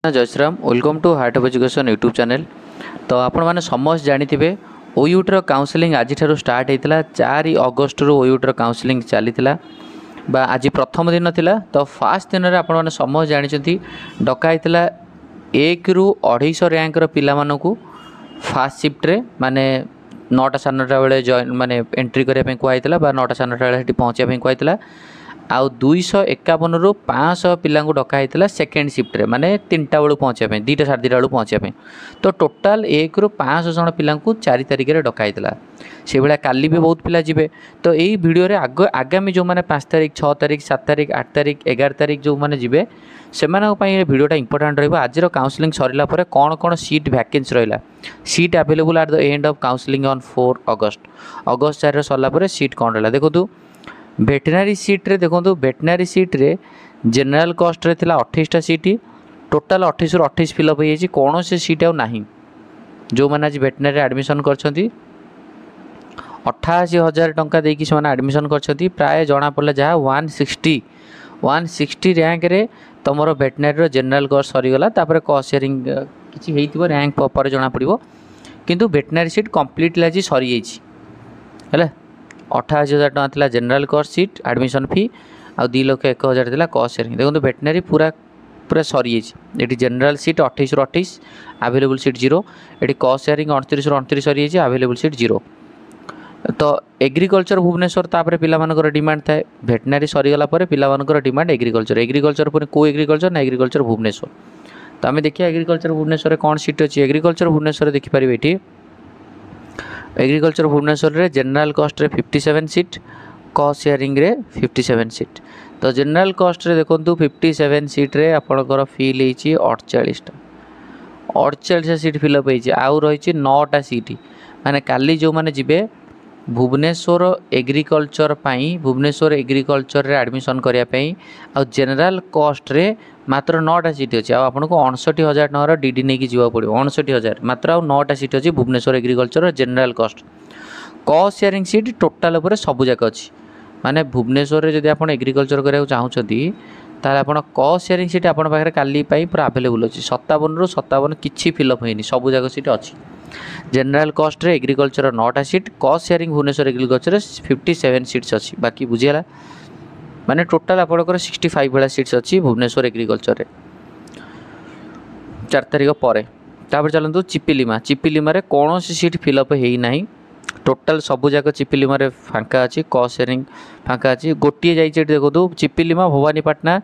जय Shriram welcome to heart of education YouTube channel. तो आपण मैंने समस्त जानी ओयूटर काउंसलिंग आज स्टार्ट होता 4 अगस्ट रु ओयूटर काउंसलिंग चली आज प्रथम दिन थिला। तो फास्ट दिन में आपण मैंने समस्त जानी डकाई 1 रु 250 रैंक पिलामानकु फास्ट शिफ्ट्रे माने 9टा 9:30 बेले जॉइन माने एंट्री करने कहला 9टा 9:30 बेले पहुँचापी कहला। आउ 251 रु 500 पिला डकाई सेकेंड शिफ्ट्रे माने 3टा बेलू पहुँचापी 2टा 2:30 बेलू पहुँचापी। तो टोटाल 1 रु 500 जन पिला 4 तारिख में डकाई से भाया काली भी बहुत पिला जीवे। तो यही भिडियो आगामी जो मैंने 5 तारिख 6 तारिख 7 तारिख 8 तारिख 11 तारिख जो मैंने जीवे से भिडियोटा इंपोर्टाट रहा। आज काउंसलिंग सरला कौन कौन सीट वैकेंसी रहा seat available at the end of counselling on 4 August 4 सरला सीट कौन रहा देखो। वेटनरी सीट रे देखो वेटनरी सीट रे जनरल कॉस्ट रे थिला 28टा सीट टोटाल 28 रु 28 फिलअप हो कौन से सीट आउ नहीं। जो मैंने आज वेटनरी एडमिशन करछंती 88,000 टंका देकी से एडमिशन करछंती प्राय जना पड़ला जहाँ 160 रैंक रे तुमर वेटनरी जनरल कॉस्ट सरीगला तापर कॉस्ट शेयरिंग किछि हेइतिबो रैंक पर जना पड़िबो किंतु वेटनरी सीट कंप्लीटली आज सरी जाइछि हैला। 88,000 टका थिला general cost seat admission fee आ 2,01,000 थिला कॉस्ट शेयरिंग। देखो वेटनरी पूरा पूरा सरी जाइए। ये जनरल सीट 28 रु 28 अवेलेबल सीट 0। ये कॉस्ट शेयरिंग 29 रु 29 सरी जाइए अवेलेबल सीट 0। तो एग्रीकल्चर भुवनेश्वर तापर पिलामानकर डिमांड थाए वेटनरी सरीगला पिलामानकर डिमांड एग्रीकल्चर पुणी को एग्रीकल्चर ना एग्रीकल्चर भुवनेश्वर। तो आम देखिए एग्रीकल्चर भुवनेश्वर कौन सीट अच्छी एग्रीकल्चर भुवनेश्वर देखिपारे ये एग्रीकल्चर भुवनेश्वर रे जनरल कॉस्ट रे 57 सीट कॉस्ट शेयरिंग रे 57 सीट। तो जनरल कॉस्ट रे देखो 57 सीट रे आपणकर फिल होती 48 सीट फिलअप होती आउ रही 9टा सीट माने काली जो माने जिबे भुवनेश्वर एग्रीकल्चर भुवनेश्वर एग्रीकल्चर रे एडमिशन करिया पई आ जनरल कॉस्ट रे मात्र 9टा सीट अच्छी आपको 59,000 टकर डीडी नहीं जीवा पड़ो 59,000 मात्र आ 9टा सीट अच्छी Bhubaneswar agriculture general caste sharing seat total उपर सब जाक अच्छी माने भुवनेश्वर रे जदि आपण एग्रीकल्चर करिया चाहूछथि ताले आपण कॉस्ट शेयरिंग सीट आपण पाखरे काली पई पूरा अवेलेबल अच्छी 57 रु 57 किछि फिलअप होइनी सब जाक सीट अच्छी। जनरल कॉस्ट रे एग्रीकल्चर 9टा seat cost sharing Bhubaneswar agriculture 57 seats अच्छी बाकी बुझीगला माने टोटाल आपंकर 65 भाया सीट्स अच्छी भुवनेश्वर एग्रीकल्चर रे 4 तारिख पर। तापर चलतु चिपिलिमा रे कौन सी सीट फिलअप है ना टोटाल सबू जाक चिपिलिमा रे फांका अच्छी कॉस्ट शेयरिंग फांका अच्छी गोटे जाइए देखो चिपिलिमा भवानीपाटना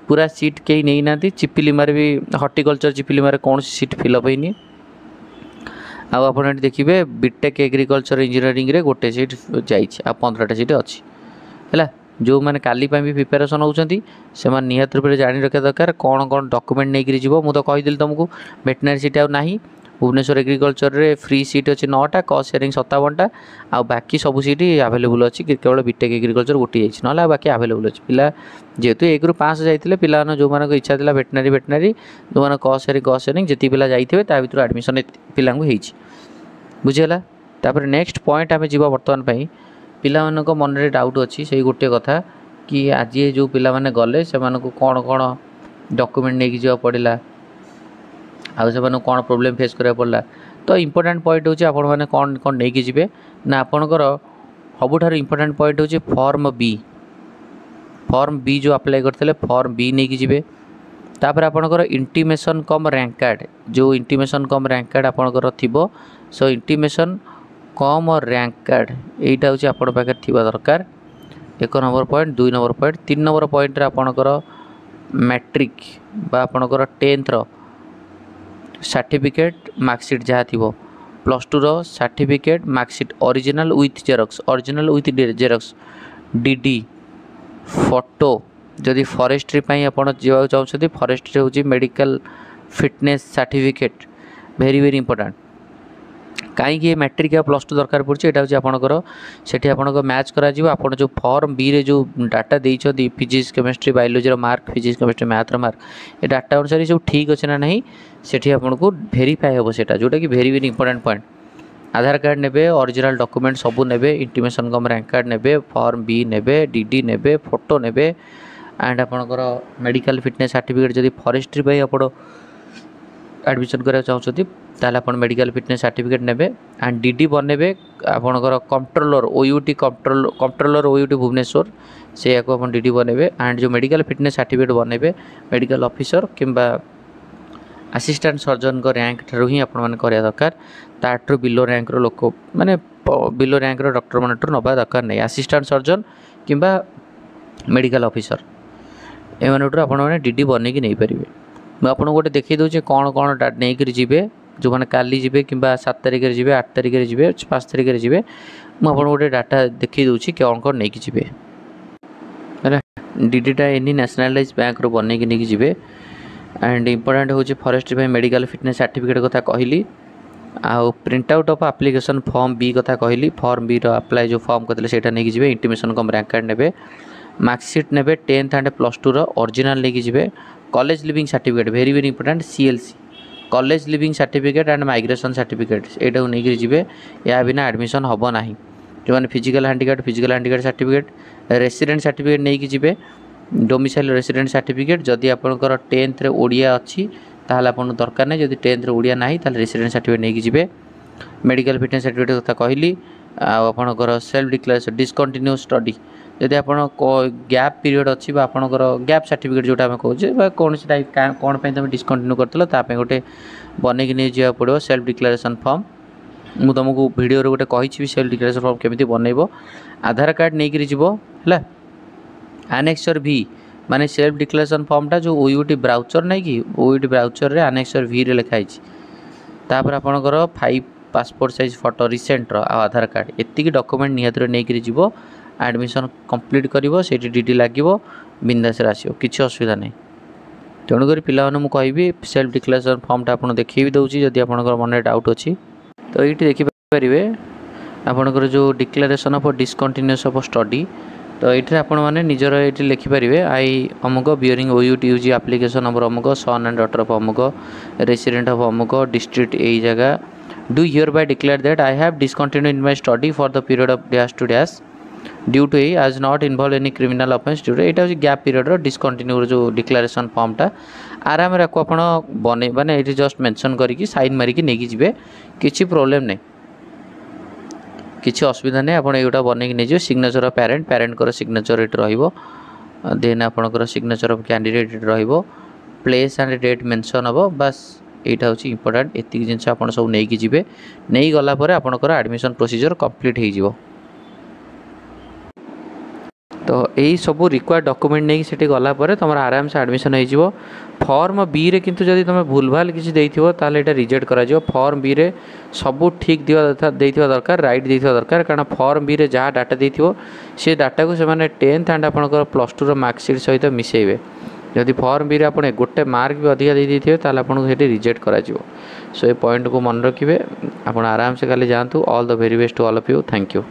पूरा सीट कहीं नहीं ना चिपिलिमा रे भी हॉर्टिकल्चर चिपिलिमा रे कौन सी सीट फिलअप है आप देखिए बीटेक एग्रीकल्चर इंजीनियरिंग रे गोटे सीट जाइए आ 15टा सीट अच्छी है। जो मैंने काली भी प्रिपेरेसन होती से निहत रूप से जाणी रखा दरकार कौन कौन डॉक्यूमेंट नहीं जीव मुझे कहीदि तुमको वेटनरी सीट आ नहीं भुवनेश्वर एग्रीकल्चर रे फ्री सीट अच्छी 9टा कॉस्ट शेयरिंग 57टा आ बाकी सब सीट आवेलेबल अच्छी केवल बीटेक एग्रीकल्चर गोटे जाइए ना बाकी आवेलेबल अच्छी पिला जेहेतु 1 रु 500 जाते पिला जो मान इच्छा था वेटनरी जो मैंने कॉस्ट शेयरिंग जी पिला जाइए ता भर एडमिशन पिला बुझीगला। तापर नेक्स्ट पॉइंट आम जीवा बर्तमान पिला मन में डाउट अच्छी से गोटे कथा कि आज जो पिला माने गले से कौन कौन डॉक्यूमेंट नहीं जावा पड़ा आउ से कौन प्रोब्लेम फेस करा पड़ा। तो इंपोर्टेंट पॉइंट होची आपण माने कौन कौन नहीं जीवे ना आपणकर सबुठार इंपोर्टेंट पॉइंट होची फॉर्म बी जो अप्लाई करते फॉर्म बी नहीं जीवे। तापर आपणकर इंटीमेशन कम रैंक कार्ड जो इंटीमेशन कम रैंक कार्ड आपणकर थिबो सो इंटीमेशन कम और रैंक कार्ड यहीटा हूँ आपण पाखे थी दरकार 1 number point 2 number point 3 number point आपणकर मैट्रिक बा आपणकर 10th सर्टिफिकेट मार्कशीट जहाँ थी +2 certificate marksheet original with xerox DD photo जदि फॉरेस्ट्री आप चाहते फॉरेस्ट्री हूँ medical fitness certificate very important कहीं मैट्रिक या +2 दरकार पड़े यहाँ हूँ आपंकर से आपको मैच कर जो फॉर्म बी रे जो डाटा देती physics chemistry biology mark physics chemistry maths mark ये डाटा अनुसार सब ठीक अच्छे ना नहीं से आपको भेरीफाए हम से जोटा कि very important point Aadhaar card ने ओरिजिनल डॉक्यूमेंट सबू ने इंटीमेशन कम रैंक कार्ड ने फॉर्म बी ने डीडी ने फोटो ने एंड आपंकर मेडिकल फिटनेस सर्टिफिकेट जब फॉरेस्ट्री आप एडमिशन करा चाहते ताल आप मेडिकल फिटनेस सर्टिफिकेट नेबे एंड डीडी बनइबे आपणकर controller OUAT controller OUAT Bhubaneswar से आप डीडी बनइबे एंड जो मेडिकल फिटनेस सर्टिफिकेट बनइबे मेडिकल ऑफिसर किंबा असिस्टेंट सर्जन को रैंक ठार ही आपने करा दरकार ताठू बिलो रैंक लोक माने बिलो रैंक डॉक्टर मान नवा दरकार नहीं असिस्टेंट सर्जन किंबा मेडिकल ऑफिसर एमानू आपने डीडी बनई नहीं पारे मुझे आपको गोटे देखी दूचे कौन कौन नहीं जी जो मैंने काली जी कि 7 तारिख जी 8 तारिख जी 5 तारिख जी मुझे गोटे डाटा देखी दूची कौन कौन नहीं जी है डीडीटा एनी नेशनलाइज बैंक रो बनई नहीं जी एंड इम्पोर्टेंट हूँ फॉरेस्ट मेडिकल फिटनेस सर्टिफिकेट कथा कहली आउ print out of application form B कथा कहली फॉर्म बी रो अप्लाई जो फॉर्म करते से नहीं जी इंटीमेशन कम रैंक कार्ड ने मार्कशीट ने 10th एंड +2 ओरिजिनल लेकिन जी college leaving certificate very very important CLC college leaving certificate and migration certificate यहाँ नहीं जी या बिना एडमिशन हम ना जो मैंने physical handicapped certificate resident certificate नहीं जी डोमिसाइल रेसिडेंट सर्टिफिकेट जदि आपंकर 10th ओडिया अच्छी ताहले आपन दरकार नहीं जदि 10th ओडिया नहीं ताहले रेसिडेंट सर्टिफिकेट नहीं जी मेडिकल फिटनेस सर्टिफिकेट कथा कहली आपंकर सेल्फ डिक्लेरेशन डिस्कंटिन्यू स्टडी जदि आप गैप पीरियड अच्छी आपंकर गैप सर्टिफिकेट जोटा आम कहे कौन से कौन तुम डिस्कंटिन्यू करते गोटे बनई नहीं जावा पड़ो सेल्फ डिक्लेरेशन फॉर्म मुझे तुमको वीडियो गोटे कही सेल्फ डिक्लेरेशन फॉर्म केमी बनइब आधार कार्ड नहीं है एनेक्सर भी माने सेल्फ डिक्लेरेशन फॉर्मटा जो ओयूटी ब्राउचर नहीं कि ओयूटी ब्राउचर रे एनेक्सर भी रे लिखाई तापर आपणकर 5 पासपोर्ट साइज फोटो रिसेंट आधार कार्ड एतिक डॉक्यूमेंट निहात नहीं जीव एडमिशन कंप्लीट करिवो सेठी डीडी लागिवो बिंदास आसियो किछि असुविधा नहीं तेणुक पिला मुझे सेल्फ डिक्लेरेशन फॉर्मटा आपन देखी दूसरी जदि आपंकर मन डाउट अच्छी तो ये देखिपारे आपंकर जो declaration of discontinuous of study तो ये आपण मैंने निजर ये लिखिपारे आई अमुक bearing OUT UG application number अमुक सन एंड डॉटर ऑफ अमुक रेसिडेंट ऑफ अमुक डिस्ट्रिक्ट यही जगह do hereby declare that I have discontinue in my study for the period of dash to dash due to as not involve any criminal offence due to यहाँ हूँ gap period discontinue जो declaration फॉर्मटा आराम रे आपन बने माने ये just mention करके साइन मारिकी नहीं जी किसी प्रोब्लेम नहीं किसी असुविधा नहीं आप ये बनई नहीं सिग्नेचर ऑफ पेरेंट को सिग्नेचर ये देन आपंकर सिग्नेचर ऑफ कैंडिडेट रो प्लेस एंड डेट मेंशन हम बस यहाँ हूँ इंपोर्टेंट एतिक जिन आप सब नहीं जी नहीं गलापर आपंकर एडमिशन प्रोसीजर कंप्लीट हो तो यही सब रिक्वायर्ड डॉक्यूमेंट नहीं से गलापर तुम आराम से एडमिशन हो फॉर्म बी रे किंतु जदि तुम भूल भाल किसी देइथिबो ताले एटा रिजेक्ट करा जिवो फॉर्म बी रे सब ठीक देइथिबा दरकार राइट देइथिबा दरकार कारण फॉर्म बी रे जहाँ डाटा देइथिबो से डाटा को से माने 10th एंड आपनकर +2 रो मार्कशीट सहित मिसेइबे जदि फॉर्म बी रे आपण गोटे मार्क भी अधिक दे देइथिबे ताले आपन हेटे रिजेक्ट करा जिवो सो ए पॉइंट को मन रखिबे आपण आराम से काले जानतु all the very best to all of you thank you.